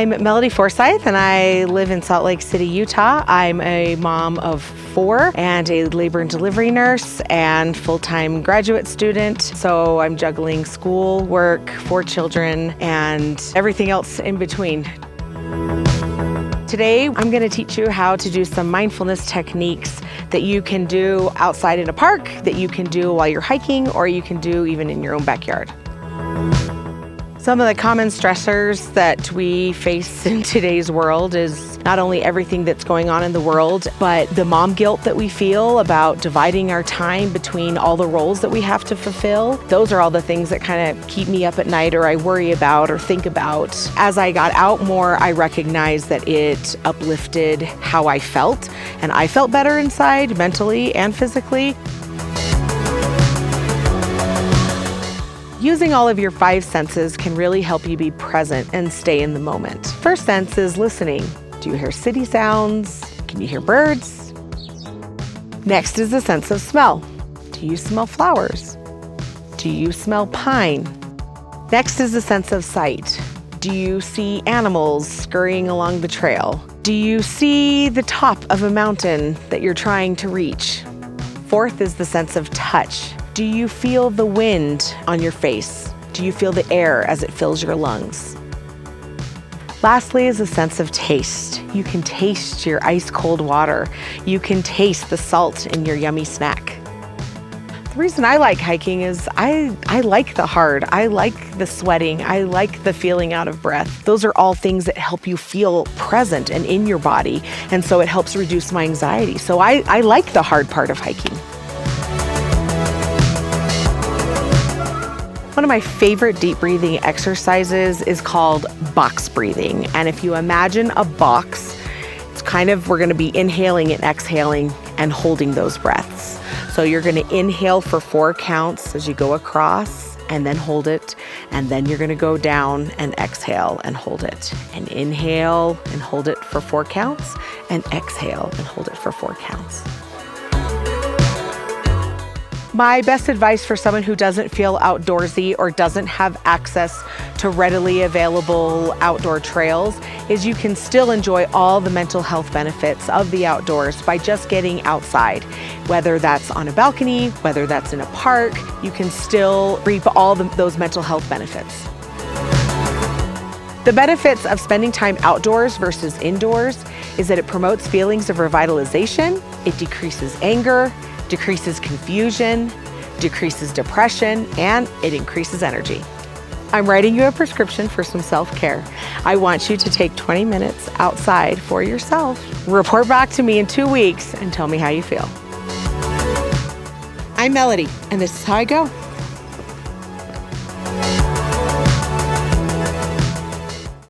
I'm Melody Forsyth, and I live in Salt Lake City, Utah. I'm a mom of 4 and a labor and delivery nurse and full-time graduate student. So I'm juggling school, work, 4 children, and everything else in between. Today, I'm going to teach you how to do some mindfulness techniques that you can do outside in a park, that you can do while you're hiking, or you can do even in your own backyard. Some of the common stressors that we face in today's world is not only everything that's going on in the world, but the mom guilt that we feel about dividing our time between all the roles that we have to fulfill. Those are all the things that kind of keep me up at night, or I worry about or think about. As I got out more, I recognized that it uplifted how I felt, and I felt better inside, mentally and physically. Using all of your 5 senses can really help you be present and stay in the moment. First sense is listening. Do you hear city sounds? Can you hear birds? Next is the sense of smell. Do you smell flowers? Do you smell pine? Next is the sense of sight. Do you see animals scurrying along the trail? Do you see the top of a mountain that you're trying to reach? Fourth is the sense of touch. Do you feel the wind on your face? Do you feel the air as it fills your lungs? Lastly is a sense of taste. You can taste your ice cold water. You can taste the salt in your yummy snack. The reason I like hiking is I like the hard. I like the sweating. I like the feeling out of breath. Those are all things that help you feel present and in your body. And so it helps reduce my anxiety. So I like the hard part of hiking. One of my favorite deep breathing exercises is called box breathing. And if you imagine a box, it's we're gonna be inhaling and exhaling and holding those breaths. So you're gonna inhale for 4 counts as you go across, and then hold it. And then you're gonna go down and exhale and hold it. And inhale and hold it for 4 counts, and exhale and hold it for 4 counts. My best advice for someone who doesn't feel outdoorsy or doesn't have access to readily available outdoor trails is you can still enjoy all the mental health benefits of the outdoors by just getting outside. Whether that's on a balcony, whether that's in a park, you can still reap all those mental health benefits. The benefits of spending time outdoors versus indoors is that it promotes feelings of revitalization, it decreases anger, decreases confusion, decreases depression, and it increases energy. I'm writing you a prescription for some self-care. I want you to take 20 minutes outside for yourself. Report back to me in 2 weeks and tell me how you feel. I'm Melody, and this is how I go.